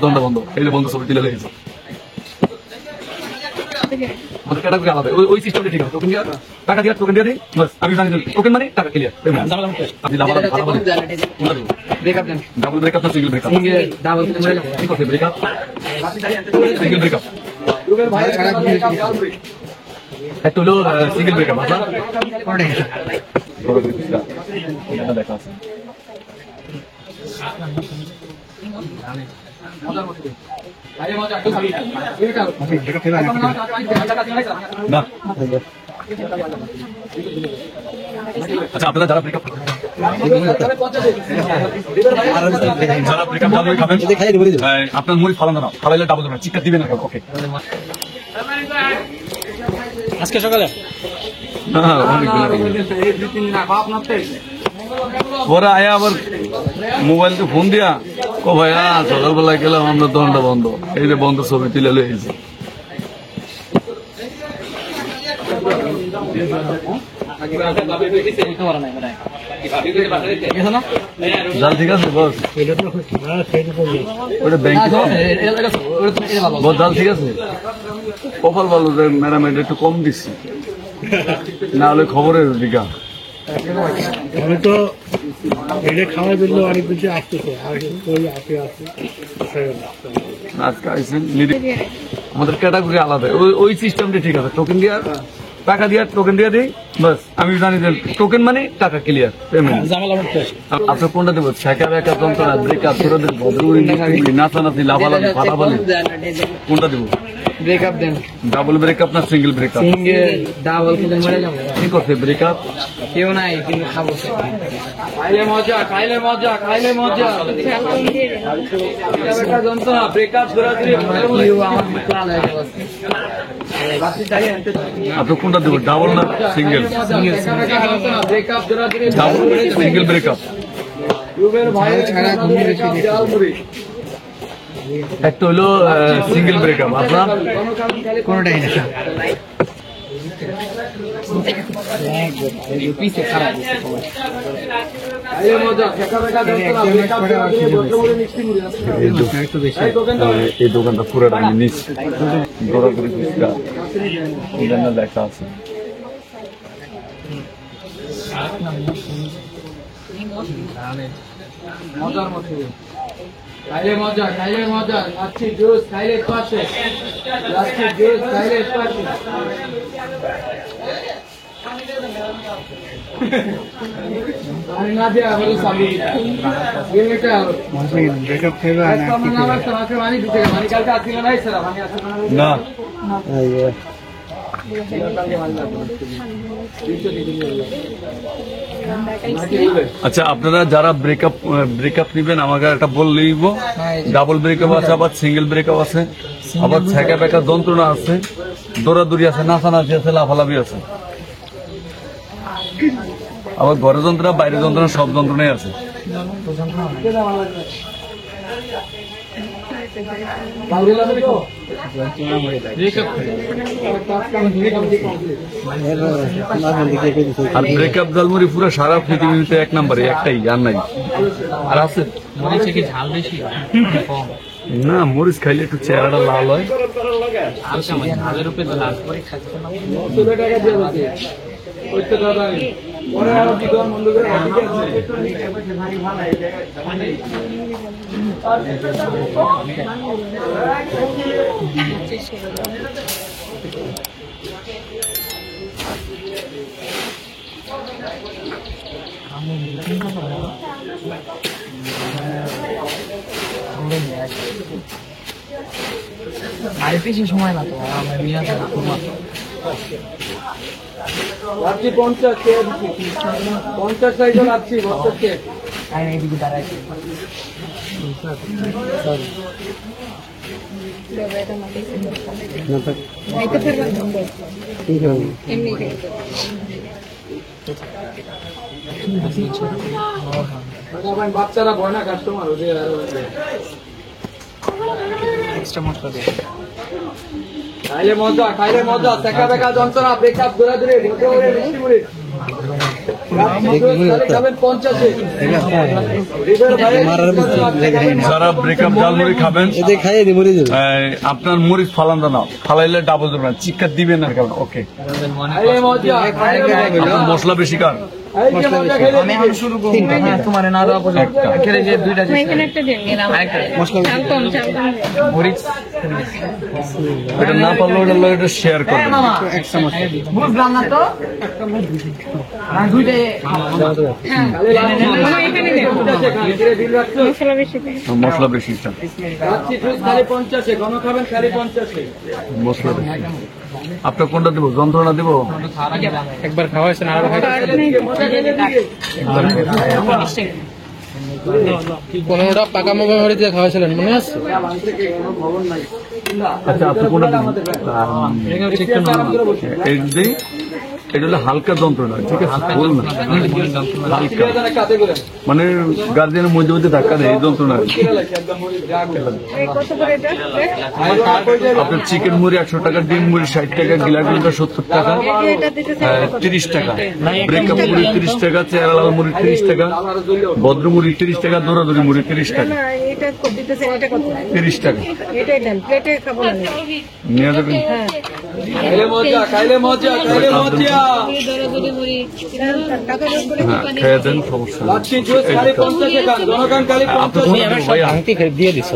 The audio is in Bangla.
দণ্ড বন্ধ এই যে বন্ধ ছবি তুলে লেগেছে ক্যাটাগরি আলাদা ওই সিস্টেমটা ঠিক আছে টোকেন দিয়ে টাকা দিয়ে টোকেন দিয়ে দিই বাস আমি জানি টোকেন মানে টাকা ক্লিয়ার আপনি ব্রেকআপ দেন ডাবল ব্রেকআপ না সিঙ্গেল ব্রেকআপ ডাবল কি করতে ব্রেকআপ সিঙ্গেল ব্রেকআপ একটা হলো সিঙ্গেল ব্রেকআপ আপনার দেখা আছে আচ্ছা আপনারা যারা ব্রেকআপ আপনার মুড়ি ফালানো না ফালাইলে ডাবল দেবেন চিৎকার দিবেন না ওকে আজকে সকালে ওরা আয়া আবার মোবাইলতে ফোন দিয়া ও ভাইয়া সকালবেলায় গেলাম আমরা দণ্ড বন্ধ এই যে বন্ধ ছবি তুলে লইছি জাল ঠিক আছে বস ওটা ব্যাংক বস জাল ঠিক আছে কপাল ভালো যে ম্যাডাম এটা একটু কম দিচ্ছি না হলে খবরের দিকা আমি তো এটা খাওয়ার জন্য অনেক কিছু আসতেছে আজকে আইসেন আমাদের ক্যাটাগরি আলাদা ওই সিস্টেমটা ঠিক আছে টোকেন দিয়ে টাকা দিয়ে টোকেন দিয়ে দিই বাস আমি জানি যে টোকেন মানে টাকা ক্লিয়ার পেমেন্ট আপনার কোনটা দেবো শেখা বেকা যন্ত্রণা ব্রেকআপ করে দেবো নাচানাচি লাভালাভি ফাটাফালি কোনটা দেবো ব্রেকআপ দেন ডাবল ব্রেকআপ না সিঙ্গেল ব্রেকআপ সিঙ্গেল ডাবল কিন্তু মরে যাবো কি করছে ব্রেকআপ কেউ নাই কিন্তু খাবো খাইলে মজা খাইলে মজা খাইলে মজা যন্ত্রণা ব্রেকআপ আপনি কোনটা দেবো ডাবল না সিঙ্গেল ডাবল সিঙ্গেল ব্রেকআপ একটা হলো সিঙ্গেল ব্রেকআপ আপনার কোনটাই না এই দোকানটা পুরোটা আমি নিচ্ছি দৌড়াদৌড়ি লেখা আছে মজার মতো খাইলে মজা খাইলে মজা লাচ্ছি জুস খাইলে পাশে লাচ্ছি জুস খাইলে পাশে আমি না দিয়া বলি সাবি এটা ব্রেকআপ খেলা মানি দিতে মানি কালকে আসছিল না স্যার মানি আসছিল না আচ্ছা আপনারা যারা ব্রেকআপ নিবেন আমাকে একটা বললেই ডাবল ব্রেকআপ আছে আবার সিঙ্গেল ব্রেকআপ আছে আবার ছেঁকা বেকা যন্ত্রণা আছে দৌড়াদৌড়ি আছে নাচানাচি আছে লাফালাফি আছে আবার ঘরে যন্ত্রণা বাইরে যন্ত্রণা সব যন্ত্রণাই আছে আর ব্রেকআপ জালমুড়ি পুরো সারা পৃথিবীতে এক নম্বরে একটাই আর নাই আর আছে ঝাল বেশি না মরিচ খাইলে একটু চেহারাটা লাল হয় ঝালের উপরে লাল করে খাচ্ছে আর বেশি সময় না তো আমার মিয়া লাচ্ছি 50 সাইজের লাচ্ছি 50 কে আমি এদিকে দাঁড়াইছি বাচ্চারা ভয় না কাস্টমার এক্সট্রা মশলা দিয়ে খাইলে মজা শেখা বেকা যন্ত্রণা ব্রেকআপ দৌড়াদৌড়ি খাবেন 50-এ। রিভার ভাই যারা ব্রেকআপ জাল মুড়ি খাবেন খাইয়ে দিয়ে মরে যাবে। আপনার মরিচ ফালান না, ফালাইলে ডাবল দেবেন, চিৎকার দিবেন না কেন? ওকে, খাইলে মজা, খাইলে মজা। আপনার মশলা বেশি কার? এই যে মজা খাইলে দিবে। তোমার না দেওয়া পর্যন্ত একটা। খেলে যে দুইটা এখানে একটা দিন গেলাম চাল কম চাল কম মরিচ এটা না পারলে ওটা এটা শেয়ার করবেন। বুঝলাম না তো দুইটাই হ্যাঁ এখানে দেন 50-এ খান। ধীরে ধীরে রাখছো। মশলা বেশি দেন মশলা বেশি চান, লাচ্ছি জুস খালি 50-এ, ঘন খাবেন খালি 50-এ। মশলা বেশি। আপনার কোনটা দেবো? যন্ত্রণা দেবো? একবার খাওয়া হয়েছে না আরো মজা খাইলে দিবে। 15টা পাকা মোবাইল মরিচ দিয়ে খাওয়াছিলেন মনে আছে? আচ্ছা, আপনি কোনটা দেবেন? এই দিই, এটা হলো হালকা যন্ত্রণা, ঠিক আছে? বল না হালকা, কাতে করে মানে গার্জিয়ানের মধ্যে মধ্যে ধাক্কা দেয়, এই যন্ত্রণা। এই কত করে এটা আপনার চিকেন মুড়ি 100 টাকা, ডিম মুড়ি 60 টাকা, গিলাগুলিটা 70 টাকা, এটা দিতে চাই 30 টাকা, ব্রেকআপ মুড়ি 30 টাকা, চেহারা মুড়ি 30 টাকা, ভদ্র মুড়ি 30 টাকা, দৌড়াদৌড়ি মুড়ি 30 টাকা, না এটা দিতে চাই এটা কত 30 টাকা এটাই দেন প্লেটে খাবো না নিয়ে যাবেন। হ্যাঁ খাইলে মজা, খাইলে মজা, খাইলে মজা। দরদরে মুড়ি টাকা বের করে হ্যাঁ, খেয়ে দেন, সমস্যা নেই। লাচ্ছি জুস খালি 50-এ খান, ঘন খান খালি 50-এ। আপনার কোনটা দেবো ভাইয়া? দিয়ে দিচ্ছে